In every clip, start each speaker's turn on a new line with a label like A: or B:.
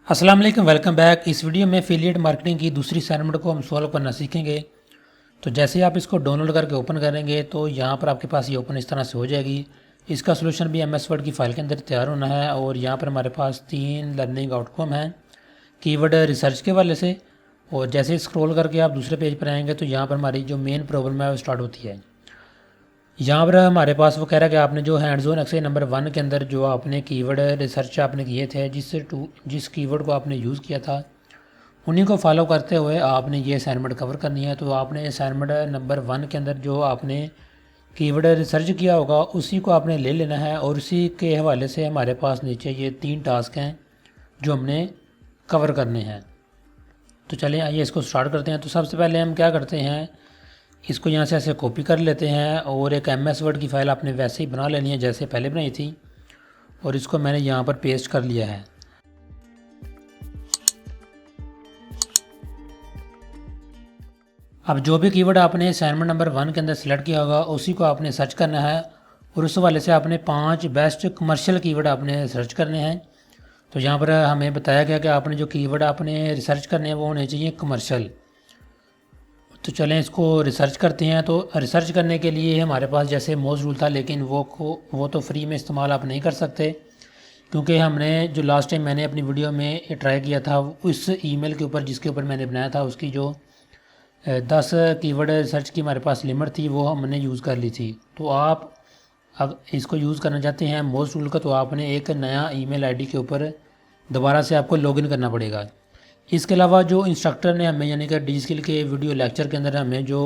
A: अस्सलाम वालेकुम, welcome back. इस वीडियो में एफिलिएट मार्केटिंग की दूसरी असाइनमेंट को हम सॉल्व करना सीखेंगे। तो जैसे ही आप इसको डाउनलोड करके ओपन करेंगे तो यहाँ पर आपके पास ये ओपन इस तरह से हो जाएगी। इसका सोल्यूशन भी एमएस वर्ड की फ़ाइल के अंदर तैयार होना है और यहाँ पर हमारे पास 3 लर्निंग आउटकम हैं कीवर्ड रिसर्च के वाले से। और जैसे ही स्क्रॉल करके आप दूसरे पेज पर आएंगे तो यहाँ पर हमारी जो मेन प्रॉब्लम है वो स्टार्ट होती है। यहाँ पर हमारे पास वो कह रहा है कि आपने जो हैंड्स ऑन एक्सरसाइज नंबर 1 के अंदर जो आपने कीवर्ड रिसर्च आपने किए थे, जिस कीवर्ड को आपने यूज़ किया था उन्हीं को फॉलो करते हुए आपने ये असाइनमेंट कवर करनी है। तो आपने असाइनमेंट नंबर 1 के अंदर जो आपने कीवर्ड रिसर्च किया होगा उसी को आपने ले लेना है और उसी के हवाले से हमारे पास नीचे ये 3 टास्क हैं जो हमने कवर करने हैं। तो चलिए आइए इसको स्टार्ट करते हैं। तो सबसे पहले हम क्या करते हैं, इसको यहाँ से ऐसे कॉपी कर लेते हैं और एक एमएस वर्ड की फ़ाइल आपने वैसे ही बना लेनी है जैसे पहले बनाई थी और इसको मैंने यहाँ पर पेस्ट कर लिया है। अब जो भी कीवर्ड आपने असाइनमेंट नंबर 1 के अंदर सेलेक्ट किया होगा उसी को आपने सर्च करना है और उस वाले से आपने 5 बेस्ट कमर्शियल कीवर्ड आपने सर्च करने हैं। तो यहाँ पर हमें बताया गया कि आपने जो कीवर्ड आपने रिसर्च करने हैं वो होने चाहिए कमर्शियल। तो चलें इसको रिसर्च करते हैं। तो रिसर्च करने के लिए हमारे पास जैसे मोज रूल था, लेकिन वो तो फ्री में इस्तेमाल आप नहीं कर सकते क्योंकि हमने जो लास्ट टाइम मैंने अपनी वीडियो में ट्राई किया था उस ईमेल के ऊपर जिसके ऊपर मैंने बनाया था उसकी जो 10 कीवर्ड रिसर्च की हमारे पास लिमिट थी वो हमने यूज़ कर ली थी। तो आप अब इसको यूज़ करना चाहते हैं मोज टूल का, तो आपने एक नया ईमेल आईडी के ऊपर दोबारा से आपको लॉगिन करना पड़ेगा। इसके अलावा जो इंस्ट्रक्टर ने हमें यानी कि डी स्किल के वीडियो लेक्चर के अंदर हमें जो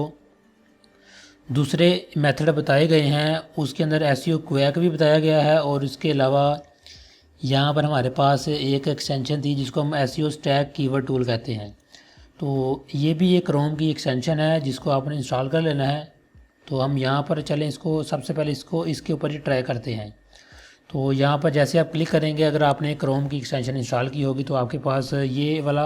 A: दूसरे मेथड बताए गए हैं उसके अंदर एसईओ क्वैक भी बताया गया है और इसके अलावा यहाँ पर हमारे पास एक एक्सटेंशन थी जिसको हम एसईओ स्टैक कीवर्ड टूल कहते हैं। तो ये भी एक क्रोम की एक्सटेंशन है जिसको आपने इंस्टॉल कर लेना है। तो हम यहाँ पर चलें इसको सबसे पहले इसके ऊपर ही ट्राई करते हैं। तो यहाँ पर जैसे आप क्लिक करेंगे, अगर आपने क्रोम की एक्सटेंशन इंस्टॉल की होगी तो आपके पास ये वाला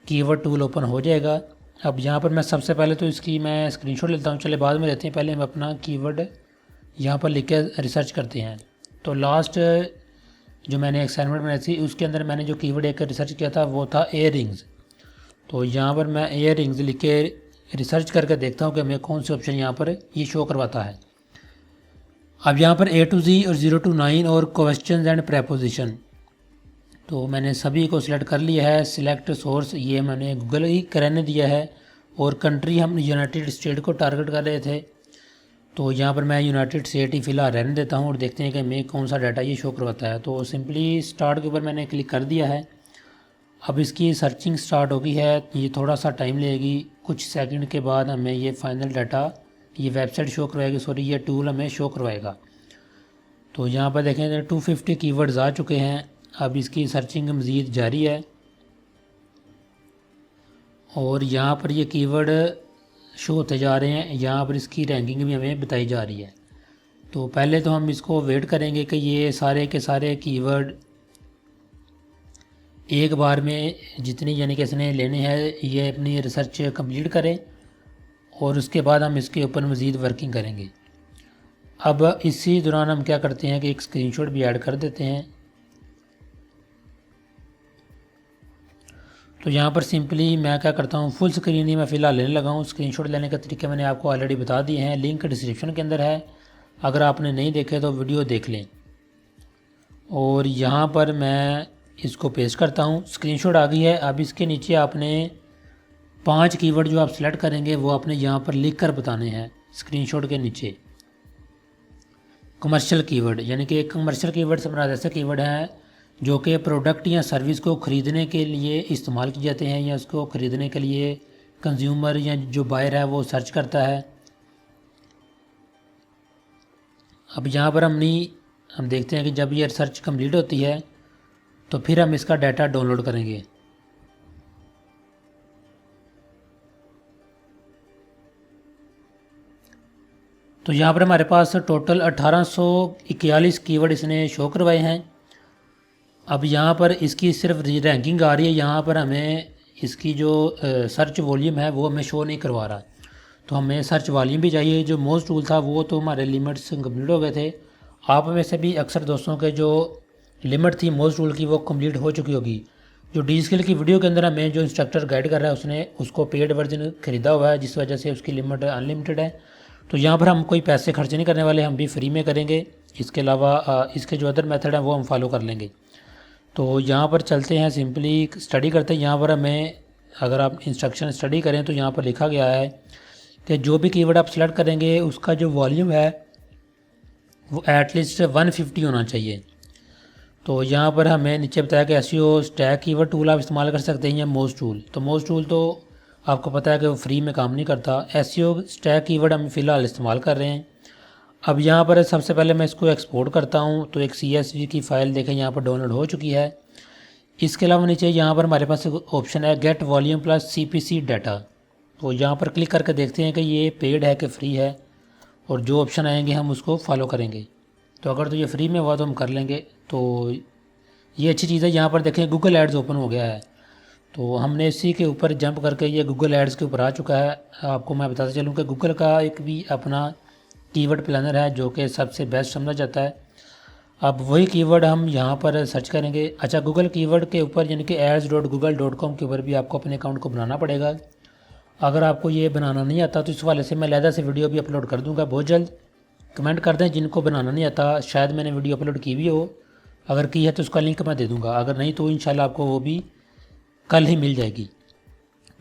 A: कीवर्ड टूल ओपन हो जाएगा। अब यहाँ पर मैं सबसे पहले तो इसकी मैं स्क्रीनशॉट लेता हूँ, चले बाद में लेते हैं, पहले हम अपना कीवर्ड यहाँ पर लिख के रिसर्च करते हैं। तो लास्ट जो मैंने असाइनमेंट बनाई थी उसके अंदर मैंने जो कीवर्ड एक रिसर्च किया था वो था एयर रिंग्स। तो यहाँ पर मैं एयर रिंग्स लिख के रिसर्च करके देखता हूँ कि हमें कौन से ऑप्शन यहाँ पर ये शो करवाता है। अब यहाँ पर A to Z और 0 to 9 और क्वेश्चंस एंड प्रेपोजिशन, तो मैंने सभी को सिलेक्ट कर लिया है। सिलेक्ट सोर्स ये मैंने गूगल ही करने दिया है और कंट्री हम यूनाइटेड स्टेट को टारगेट कर रहे थे। तो यहाँ पर मैं यूनाइटेड स्टेट ही फ़िलहाल रहने देता हूँ और देखते हैं कि मैं कौन सा डाटा ये शो करवाता है। तो सिंपली स्टार्ट के ऊपर मैंने क्लिक कर दिया है। अब इसकी सर्चिंग स्टार्ट हो गई है, ये थोड़ा सा टाइम लेगी, कुछ सेकंड के बाद हमें ये फाइनल डाटा ये वेबसाइट शो करवाएगी, सॉरी ये टूल हमें शो करवाएगा। तो यहाँ पर देखें 250 कीवर्ड्स आ चुके हैं। अब इसकी सर्चिंग मज़ीद जारी है और यहाँ पर ये कीवर्ड शो होते जा रहे हैं। यहाँ पर इसकी रैंकिंग भी हमें बताई जा रही है। तो पहले तो हम इसको वेट करेंगे कि ये सारे के सारे कीवर्ड एक बार में जितनी यानी कि इसने लेने हैं ये अपनी रिसर्च कंप्लीट करें और उसके बाद हम इसके ऊपर मज़ीद वर्किंग करेंगे। अब इसी दौरान हम क्या करते हैं कि एक स्क्रीनशॉट भी ऐड कर देते हैं। तो यहाँ पर सिंपली मैं क्या करता हूँ, फुल स्क्रीन ही मैं फ़िलहाल लेने लगा हूँ। स्क्रीनशॉट लेने का तरीके मैंने आपको ऑलरेडी बता दिए हैं, लिंक डिस्क्रिप्शन के अंदर है, अगर आपने नहीं देखे तो वीडियो देख लें। और यहाँ पर मैं इसको पेस्ट करता हूँ, स्क्रीनशॉट आ गई है। अब इसके नीचे आपने 5 कीवर्ड जो आप सेलेक्ट करेंगे वो आपने यहाँ पर लिख कर बताने हैं स्क्रीनशॉट के नीचे। कमर्शियल कीवर्ड यानी कि कमर्शियल कीवर्ड से हमारा ऐसे कीवर्ड हैं जो कि प्रोडक्ट या सर्विस को ख़रीदने के लिए इस्तेमाल किए जाते हैं या उसको ख़रीदने के लिए कंज्यूमर या जो बायर है वो सर्च करता है। अब यहाँ पर हम देखते हैं कि जब ये रिसर्च कंप्लीट होती है तो फिर हम इसका डाटा डाउनलोड करेंगे। तो यहाँ पर हमारे पास टोटल 1841 कीवर्ड इसने शो करवाए हैं। अब यहाँ पर इसकी सिर्फ रैंकिंग आ रही है, यहाँ पर हमें इसकी जो सर्च वॉल्यूम है वो हमें शो नहीं करवा रहा। तो हमें सर्च वॉल्यूम भी चाहिए। जो मोस्ट टूल था वो तो हमारे लिमिट्स कंप्लीट हो गए थे। आप में से भी अक्सर दोस्तों के जो लिमिट थी मोस्ट टूल की वो कंप्लीट हो चुकी होगी। जो डी स्किल की वीडियो के अंदर हमें जो इंस्ट्रक्टर गाइड कर रहा है उसने उसको पेड वर्जन ख़रीदा हुआ है, जिस वजह से उसकी लिमिट अनलिमिटेड है। तो यहाँ पर हम कोई पैसे खर्च नहीं करने वाले, हम भी फ्री में करेंगे। इसके अलावा इसके जो अदर मेथड हैं वो हम फॉलो कर लेंगे। तो यहाँ पर चलते हैं, सिंपली स्टडी करते हैं। यहाँ पर हमें, अगर आप इंस्ट्रक्शन स्टडी करें तो यहाँ पर लिखा गया है कि जो भी कीवर्ड आप सेलेक्ट करेंगे उसका जो वॉल्यूम है वो एटलीस्ट 150 होना चाहिए। तो यहाँ पर हमें नीचे बताया कि एसईओ स्टैक कीवर्ड टूल आप इस्तेमाल कर सकते हैं या मोज टूल। तो मोज टूल तो आपको पता है कि वो फ्री में काम नहीं करता। एसईओ स्टैक कीवर्ड हम फ़िलहाल इस्तेमाल कर रहे हैं। अब यहाँ पर सबसे पहले मैं इसको एक्सपोर्ट करता हूँ। तो एक CSV की फ़ाइल देखें यहाँ पर डाउनलोड हो चुकी है। इसके अलावा नीचे यहाँ पर हमारे पास एक ऑप्शन है get volume plus CPC data. तो यहाँ पर क्लिक करके देखते हैं कि ये पेड है कि फ्री है, और जो ऑप्शन आएंगे हम उसको फॉलो करेंगे। तो अगर तो ये फ्री में हुआ तो हम कर लेंगे। तो ये अच्छी चीज़ है। यहाँ पर देखें गूगल एड्स ओपन हो गया है, तो हमने इसी के ऊपर जंप करके ये गूगल एड्स के ऊपर आ चुका है। आपको मैं बताता चलूँ कि गूगल का एक भी अपना कीवर्ड प्लानर है जो कि सबसे बेस्ट समझा जाता है। अब वही कीवर्ड हम यहाँ पर सर्च करेंगे। अच्छा, गूगल कीवर्ड के ऊपर यानी कि ads.google.com के ऊपर भी आपको अपने अकाउंट को बनाना पड़ेगा। अगर आपको ये बनाना नहीं आता तो इस वाले से मैं अलहदा से वीडियो भी अपलोड कर दूँगा बहुत जल्द। कमेंट कर दें जिनको बनाना नहीं आता, शायद मैंने वीडियो अपलोड की भी हो, अगर की है तो उसका लिंक मैं दे दूँगा, अगर नहीं तो इंशाल्लाह आपको वो भी कल ही मिल जाएगी।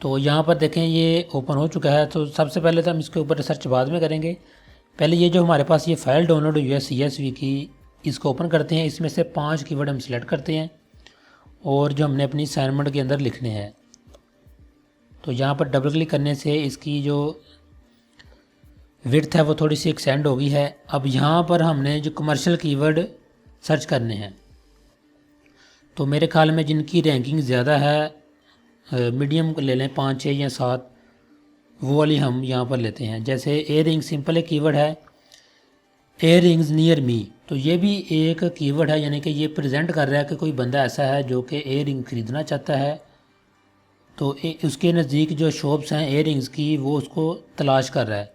A: तो यहाँ पर देखें ये ओपन हो चुका है। तो सबसे पहले तो हम इसके ऊपर रिसर्च बाद में करेंगे। पहले ये जो हमारे पास ये फ़ाइल डाउनलोड हुई है CSV की, इसको ओपन करते हैं। इसमें से 5 कीवर्ड हम सिलेक्ट करते हैं और जो हमने अपनी असाइनमेंट के अंदर लिखने हैं। तो यहाँ पर डबल क्लिक करने से इसकी जो विड्थ है वो थोड़ी सी एक्सटेंड हो गई है। अब यहाँ पर हमने जो कमर्शियल कीवर्ड सर्च करने हैं, तो मेरे ख्याल में जिनकी रैंकिंग ज़्यादा है, मीडियम ले लें 5, 6 या 7, वो वाली हम यहाँ पर लेते हैं। जैसे एयरिंग सिंपल एक कीवर्ड है, एयरिंग्स नियर मी। तो ये भी एक कीवर्ड है, यानी कि ये प्रेजेंट कर रहा है कि कोई बंदा ऐसा है जो कि एयरिंग ख़रीदना चाहता है। तो उसके नज़दीक जो शॉप्स हैं एयरिंग्स की वो उसको तलाश कर रहा है।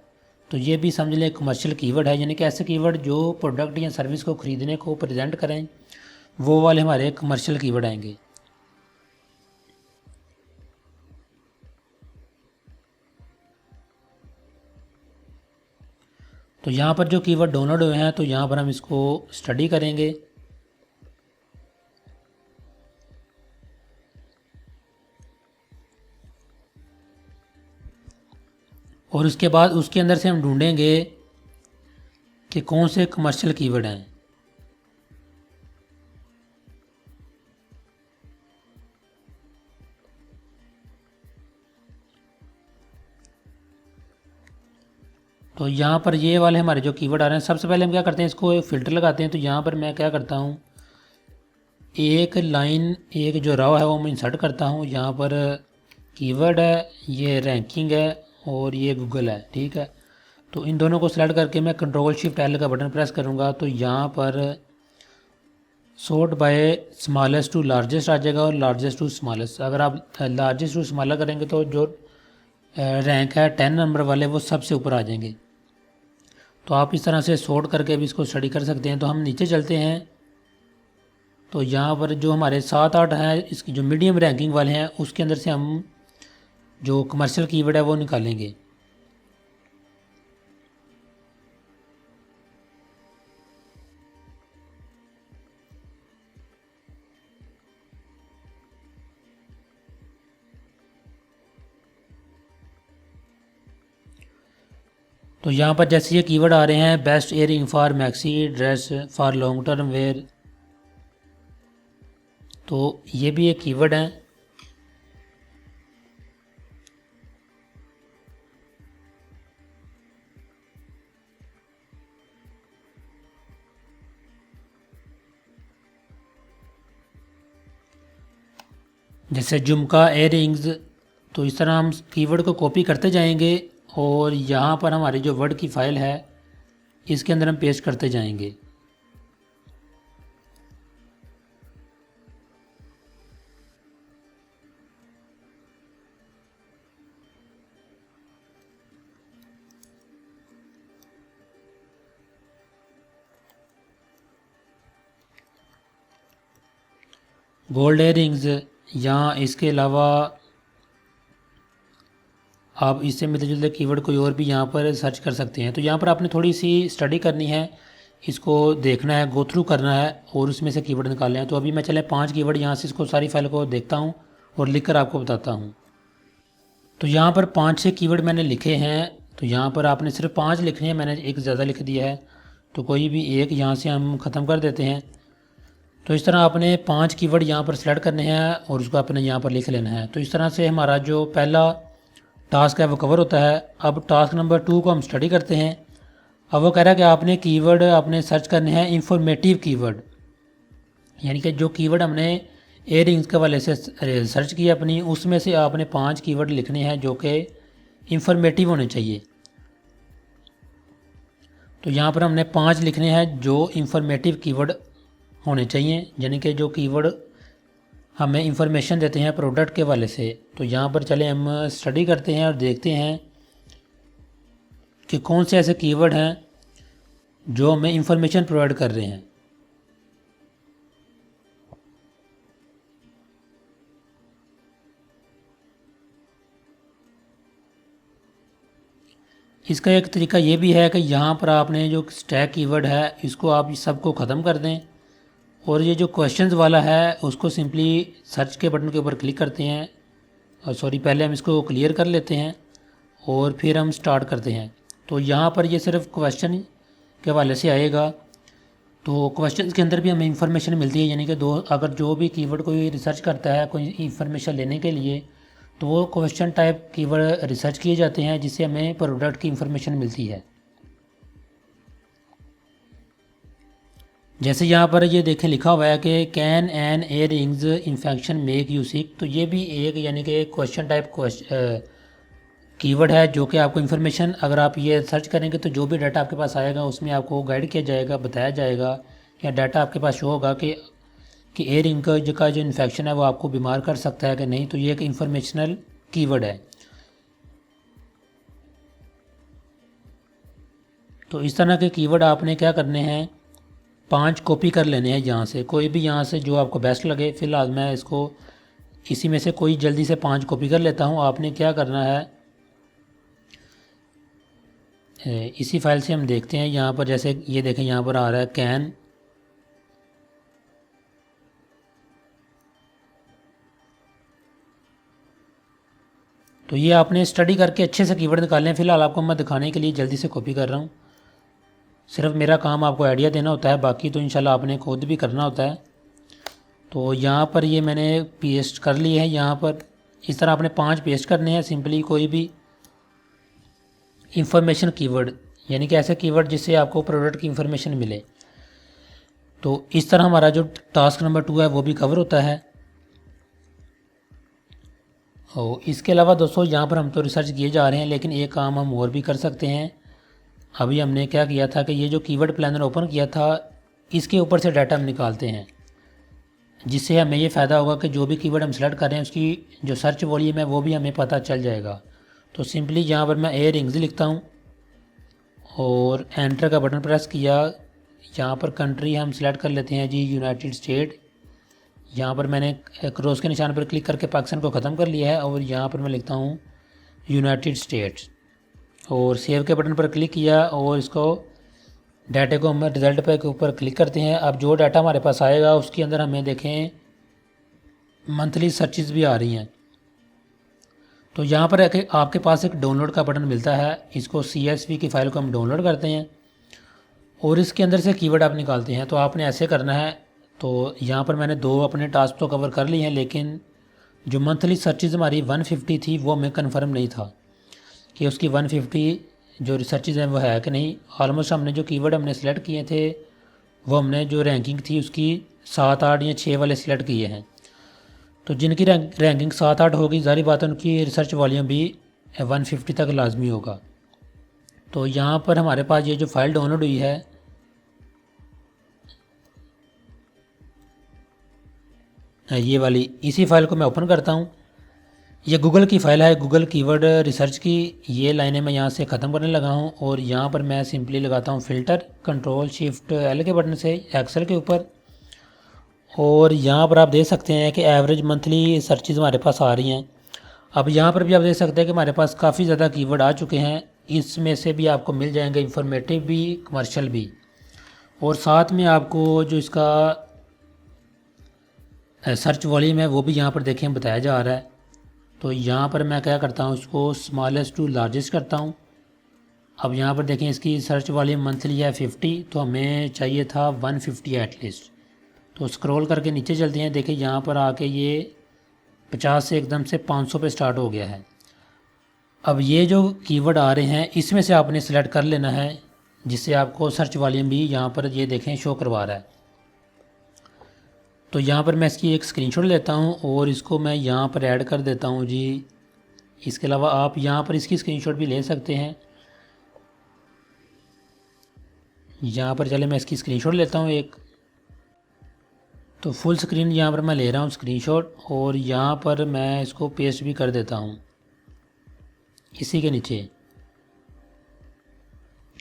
A: तो ये भी समझ लें कमर्शियल कीवर्ड है, यानी कि ऐसे कीवर्ड जो प्रोडक्ट या सर्विस को ख़रीदने को प्रेजेंट करें, वो वाले हमारे कमर्शियल कीवर्ड आएंगे। तो यहाँ पर जो कीवर्ड डाउनलोड हुए हैं तो यहाँ पर हम इसको स्टडी करेंगे। और उसके बाद उसके अंदर से हम ढूंढेंगे कि कौन से कमर्शियल कीवर्ड हैं। तो यहाँ पर ये वाले हमारे जो कीवर्ड आ रहे हैं, सबसे पहले हम क्या करते हैं, इसको एक फ़िल्टर लगाते हैं। तो यहाँ पर मैं क्या करता हूँ, एक लाइन, एक जो रॉ है वो मैं इंसर्ट करता हूँ। यहाँ पर कीवर्ड है, ये रैंकिंग है और ये गूगल है, ठीक है। तो इन दोनों को सेलेक्ट करके मैं Ctrl+Shift+L का बटन प्रेस करूँगा तो यहाँ पर sort by smallest to largest आ जाएगा और लार्जेस्ट टू स्मॉलेस्ट। अगर आप लार्जेस्ट टू स्मॉलर करेंगे तो जो रैंक है 10 नंबर वाले वो सबसे ऊपर आ जाएंगे। तो आप इस तरह से सॉर्ट करके भी इसको स्टडी कर सकते हैं। तो हम नीचे चलते हैं। तो यहाँ पर जो हमारे 7-8 हैं, इसकी जो मीडियम रैंकिंग वाले हैं उसके अंदर से हम जो कमर्शियल कीवर्ड है वो निकालेंगे। तो यहाँ पर जैसे ये कीवर्ड आ रहे हैं, best earring for maxi dress for long term wear, तो ये भी एक कीवर्ड है। जैसे झुमका एयरिंग्स। तो इस तरह हम कीवर्ड को कॉपी करते जाएंगे और यहाँ पर हमारी जो वर्ड की फ़ाइल है इसके अंदर हम पेस्ट करते जाएंगे। गोल्ड एयरिंग्स, या इसके अलावा आप इससे मिलते जुलते कीवर्ड कोई और भी यहाँ पर सर्च कर सकते हैं। तो यहाँ पर आपने थोड़ी सी स्टडी करनी है, इसको देखना है, गो थ्रू करना है और उसमें से कीवर्ड निकालने हैं। तो अभी मैं चले 5 कीवर्ड यहाँ से इसको सारी फाइल को देखता हूँ और लिख कर आपको बताता हूँ। तो यहाँ पर 5-6 कीवर्ड मैंने लिखे हैं। तो यहाँ पर आपने सिर्फ 5 लिखने हैं, मैंने एक ज़्यादा लिख दिया है, तो कोई भी एक यहाँ से हम ख़त्म कर देते हैं। तो इस तरह आपने 5 कीवर्ड यहाँ पर सेलेक्ट करने हैं और उसको आपने यहाँ पर लिख लेना है। तो इस तरह से हमारा जो पहला टास्क है वो कवर होता है। अब टास्क नंबर 2 को हम स्टडी करते हैं। अब वो कह रहा है कि आपने कीवर्ड आपने सर्च करने हैं इंफॉर्मेटिव कीवर्ड, यानी कि जो कीवर्ड हमने एयरिंग्स के हवाले से सर्च किया अपनी, उसमें से आपने 5 कीवर्ड लिखने हैं जो कि इंफॉर्मेटिव होने चाहिए। तो यहाँ पर हमने 5 लिखने हैं जो इंफॉर्मेटिव कीवर्ड होने चाहिए, यानी कि जो कीवर्ड हमें इंफॉर्मेशन देते हैं प्रोडक्ट के वाले से। तो यहाँ पर चले हम स्टडी करते हैं और देखते हैं कि कौन से ऐसे कीवर्ड हैं जो हमें इंफॉर्मेशन प्रोवाइड कर रहे हैं। इसका एक तरीका ये भी है कि यहाँ पर आपने जो स्टैक कीवर्ड है इसको आप सबको ख़त्म कर दें और ये जो क्वेश्चंस वाला है उसको सिंपली सर्च के बटन के ऊपर क्लिक करते हैं। और सॉरी, पहले हम इसको क्लियर कर लेते हैं और फिर हम स्टार्ट करते हैं। तो यहाँ पर ये सिर्फ क्वेश्चन के हवाले से आएगा। तो क्वेश्चन के अंदर भी हमें इंफॉर्मेशन मिलती है, यानी कि अगर जो भी कीवर्ड कोई रिसर्च करता है कोई इंफॉर्मेशन लेने के लिए, तो वो क्वेश्चन टाइप कीवर्ड रिसर्च किए जाते हैं जिससे हमें प्रोडक्ट की इंफॉर्मेशन मिलती है। जैसे यहाँ पर ये देखें लिखा हुआ है कि can an earrings infection make you sick. तो ये भी एक यानी कि क्वेश्चन टाइप कीवर्ड है जो कि आपको इन्फॉर्मेशन, अगर आप ये सर्च करेंगे तो जो भी डाटा आपके पास आएगा उसमें आपको गाइड किया जाएगा, बताया जाएगा, या डाटा आपके पास शो होगा कि एयरिंग का जो इन्फेक्शन है वो आपको बीमार कर सकता है कि नहीं। तो ये एक इंफॉर्मेशनल कीवर्ड है। तो इस तरह के कीवर्ड आपने क्या करने हैं, 5 कॉपी कर लेने हैं यहाँ से, कोई भी यहाँ से जो आपको बेस्ट लगे। फ़िलहाल मैं इसको इसी में से कोई जल्दी से 5 कॉपी कर लेता हूँ। आपने क्या करना है, इसी फाइल से हम देखते हैं। यहाँ पर जैसे ये देखें यहाँ पर आ रहा है कैन, तो ये आपने स्टडी करके अच्छे से कीवर्ड निकालें। फ़िलहाल आपको मैं दिखाने के लिए जल्दी से कॉपी कर रहा हूँ, सिर्फ मेरा काम आपको आइडिया देना होता है, बाकी तो इंशाल्लाह आपने खुद भी करना होता है। तो यहाँ पर ये मैंने पेस्ट कर लिए हैं। यहाँ पर इस तरह आपने 5 पेस्ट करने हैं, सिंपली कोई भी इंफॉर्मेशन कीवर्ड, यानी कि ऐसे कीवर्ड जिससे आपको प्रोडक्ट की इंफॉर्मेशन मिले। तो इस तरह हमारा जो टास्क नंबर 2 है वो भी कवर होता है। और इसके अलावा दोस्तों यहाँ पर हम तो रिसर्च किए जा रहे हैं, लेकिन एक काम हम और भी कर सकते हैं। अभी हमने क्या किया था कि ये जो कीवर्ड प्लानर ओपन किया था इसके ऊपर से डाटा हम निकालते हैं, जिससे हमें ये फ़ायदा होगा कि जो भी कीवर्ड हम सेलेक्ट कर रहे हैं उसकी जो सर्च वॉल्यूम है वो भी हमें पता चल जाएगा। तो सिंपली यहाँ पर मैं एयरिंग्स लिखता हूँ और एंटर का बटन प्रेस किया। यहाँ पर कंट्री हम सिलेक्ट कर लेते हैं जी यूनाइटेड स्टेट। यहाँ पर मैंने क्रॉस के निशान पर क्लिक करके पाकिस्तान को ख़त्म कर लिया है और यहाँ पर मैं लिखता हूँ यूनाइटेड स्टेट्स और सेव के बटन पर क्लिक किया और इसको डाटा को हम रिज़ल्ट पे के ऊपर क्लिक करते हैं। अब जो डाटा हमारे पास आएगा उसके अंदर हमें देखें मंथली सर्चेस भी आ रही हैं। तो यहाँ पर आपके पास एक डाउनलोड का बटन मिलता है, इसको CSV की फ़ाइल को हम डाउनलोड करते हैं और इसके अंदर से कीवर्ड आप निकालते हैं। तो आपने ऐसे करना है। तो यहाँ पर मैंने 2 अपने टास्क तो कवर कर लिए हैं, लेकिन जो मंथली सर्चेज हमारी 150 थी वो हमें कन्फर्म नहीं था कि उसकी 150 जो रिसर्चेज हैं वो है कि नहीं। ऑलमोस्ट हमने जो कीवर्ड हमने सेलेक्ट किए थे वो हमने जो रैंकिंग थी उसकी 7, 8 या 6 वाले सिलेक्ट किए हैं। तो जिनकी रैंकिंग 7, 8 होगी, ज़ाहिर बात है उनकी रिसर्च वॉल्यूम भी 150 तक लाजमी होगा। तो यहाँ पर हमारे पास ये जो फ़ाइल डाउनलोड हुई है ये वाली, इसी फ़ाइल को मैं ओपन करता हूँ। ये गूगल की फ़ाइल है, गूगल कीवर्ड रिसर्च की। ये लाइनें मैं यहाँ से ख़त्म करने लगा हूँ और यहाँ पर मैं सिंपली लगाता हूँ फ़िल्टर, Ctrl Shift L के बटन से एक्सेल के ऊपर और यहाँ पर आप देख सकते हैं कि एवरेज मंथली सर्चेज हमारे पास आ रही हैं। अब यहाँ पर भी आप देख सकते हैं कि हमारे पास काफ़ी ज़्यादा कीवर्ड आ चुके हैं। इसमें से भी आपको मिल जाएंगे इंफॉर्मेटिव भी, कमर्शियल भी, और साथ में आपको जो इसका सर्च वॉल्यूम है वो भी यहाँ पर देखें बताया जा रहा है। तो यहाँ पर मैं क्या करता हूँ, इसको स्मॉलेस्ट टू लार्जेस्ट करता हूँ। अब यहाँ पर देखें इसकी सर्च वॉल्यूम मंथली है 50, तो हमें चाहिए था 150 एटलीस्ट। तो स्क्रॉल करके नीचे चलते हैं, देखिए यहाँ पर आके ये 50 से एकदम से 500 पे स्टार्ट हो गया है। अब ये जो कीवर्ड आ रहे हैं इसमें से आपने सेलेक्ट कर लेना है, जिससे आपको सर्च वॉल्यूम भी यहाँ पर ये देखें शो करवा रहा है। तो यहाँ पर मैं इसकी एक स्क्रीनशॉट लेता हूँ और इसको मैं यहाँ पर ऐड कर देता हूँ जी। इसके अलावा आप यहाँ पर इसकी स्क्रीनशॉट भी ले सकते हैं। यहाँ पर चले मैं इसकी स्क्रीनशॉट लेता हूँ एक, तो फुल स्क्रीन यहाँ पर मैं ले रहा हूँ स्क्रीनशॉट, और यहाँ पर मैं इसको पेस्ट भी कर देता हूँ इसी के नीचे।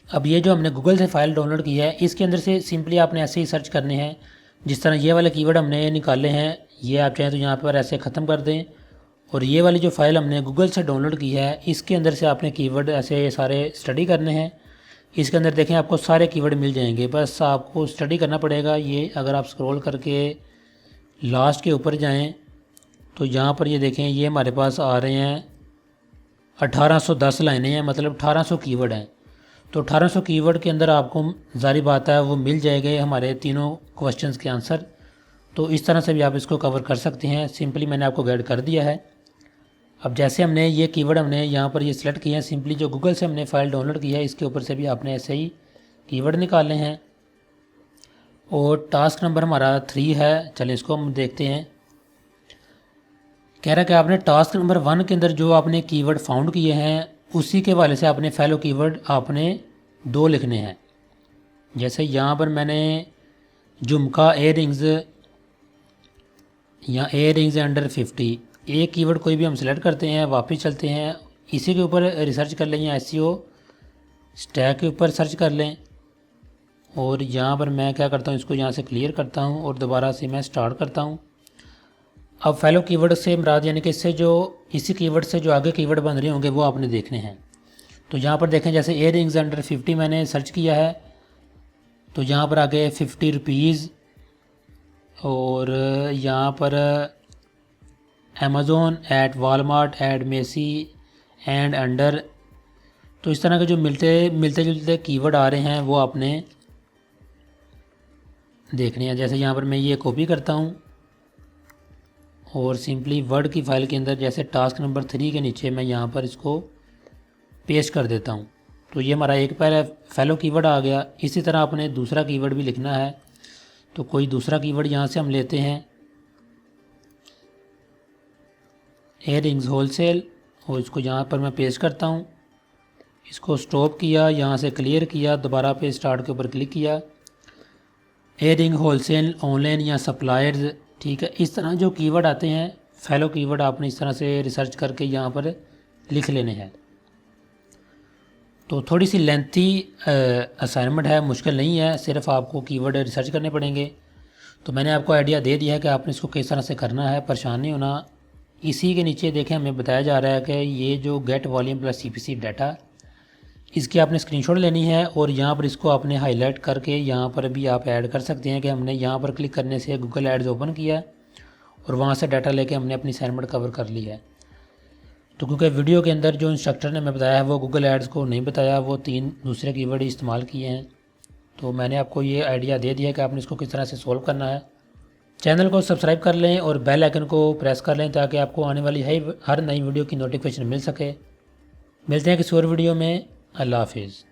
A: अब ये जो हमने गूगल से फ़ाइल डाउनलोड की है इसके अंदर से सिंपली आपने ऐसे ही सर्च करने हैं। जिस तरह ये वाले कीवर्ड हमने निकाले हैं, ये आप चाहें तो यहाँ पर ऐसे ख़त्म कर दें, और ये वाली जो फ़ाइल हमने गूगल से डाउनलोड की है इसके अंदर से आपने कीवर्ड ऐसे सारे स्टडी करने हैं। इसके अंदर देखें आपको सारे कीवर्ड मिल जाएंगे, बस आपको स्टडी करना पड़ेगा। ये अगर आप स्क्रॉल करके लास्ट के ऊपर जाएं तो यहाँ पर ये देखें ये हमारे पास आ रहे हैं 1810 लाइनें हैं, मतलब 1800 कीवर्ड हैं। तो 1800 कीवर्ड के अंदर आपको ज़ाहिर बात है वो मिल जाएंगे हमारे तीनों क्वेश्चंस के आंसर। तो इस तरह से भी आप इसको कवर कर सकते हैं। सिंपली मैंने आपको गाइड कर दिया है। अब जैसे हमने ये कीवर्ड हमने यहाँ पर ये सिलेक्ट किए हैं, सिंपली जो गूगल से हमने फ़ाइल डाउनलोड की है इसके ऊपर से भी आपने ऐसे ही कीवर्ड निकालने हैं। और टास्क नंबर हमारा 3 है, चलिए इसको हम देखते हैं। कह रहा है कि आपने टास्क नंबर 1 के अंदर जो आपने कीवर्ड फाउंड किए हैं उसी के हवाले से आपने फैलो कीवर्ड आपने 2 लिखने हैं। जैसे यहाँ पर मैंने झुमका एयरिंग्स या एयरिंग्स अंडर 50, एक कीवर्ड कोई भी हम सेलेक्ट करते हैं, वापस चलते हैं, इसी के ऊपर रिसर्च कर लें या एसईओ स्टैक के ऊपर सर्च कर लें। और यहाँ पर मैं क्या करता हूँ, इसको यहाँ से क्लियर करता हूँ और दोबारा से मैं स्टार्ट करता हूँ। अब फैलो कीवर्ड से मुराद यानी कि इससे जो इसी कीवर्ड से जो आगे कीवर्ड बन रहे होंगे वो आपने देखने हैं। तो यहाँ पर देखें जैसे एयरिंग्स अंडर 50 मैंने सर्च किया है, तो यहाँ पर आगे 50 रुपीज़, और यहाँ पर Amazon at Walmart at Macy and under. तो इस तरह के जो मिलते जुलते कीवर्ड आ रहे हैं वो आपने देखने हैं। जैसे यहाँ पर मैं ये कॉपी करता हूँ और सिंपली वर्ड की फ़ाइल के अंदर जैसे टास्क नंबर 3 के नीचे मैं यहाँ पर इसको पेस्ट कर देता हूँ। तो ये हमारा एक पहले फैलो कीवर्ड आ गया। इसी तरह आपने दूसरा कीवर्ड भी लिखना है। तो कोई दूसरा कीवर्ड यहाँ से हम लेते हैं एयरिंग्स होलसेल, और इसको यहाँ पर मैं पेस्ट करता हूँ। इसको स्टॉप किया, यहाँ से क्लियर किया, दोबारा पे स्टार्ट के ऊपर क्लिक किया। एयरिंग होलसेल ऑनलाइन या सप्लायर्स, ठीक है। इस तरह जो कीवर्ड आते हैं फैलो कीवर्ड आपने इस तरह से रिसर्च करके यहाँ पर लिख लेने हैं। तो थोड़ी सी लेंथी असाइनमेंट है, मुश्किल नहीं है, सिर्फ आपको कीवर्ड रिसर्च करने पड़ेंगे। तो मैंने आपको आइडिया दे दिया है कि आपने इसको किस तरह से करना है, परेशान नहीं होना। इसी के नीचे देखें हमें बताया जा रहा है कि ये जो get volume plus CPC data, इसकी आपने स्क्रीनशॉट लेनी है और यहाँ पर इसको आपने हाईलाइट करके यहाँ पर भी आप ऐड कर सकते हैं कि हमने यहाँ पर क्लिक करने से गूगल एड्स ओपन किया है और वहाँ से डाटा लेके हमने अपनी असाइनमेंट कवर कर ली है। तो क्योंकि वीडियो के अंदर जो इंस्ट्रक्टर ने हमें बताया है वो गूगल एड्स को नहीं बताया, वो 3 दूसरे कीवर्ड इस्तेमाल किए हैं। तो मैंने आपको ये आइडिया दे दिया कि आपने इसको किस तरह से सोल्व करना है। चैनल को सब्सक्राइब कर लें और बेल आइकन को प्रेस कर लें ताकि आपको आने वाली हर नई वीडियो की नोटिफिकेशन मिल सके। मिलते हैं किसी और वीडियो में। अल्लाह हाफिज़।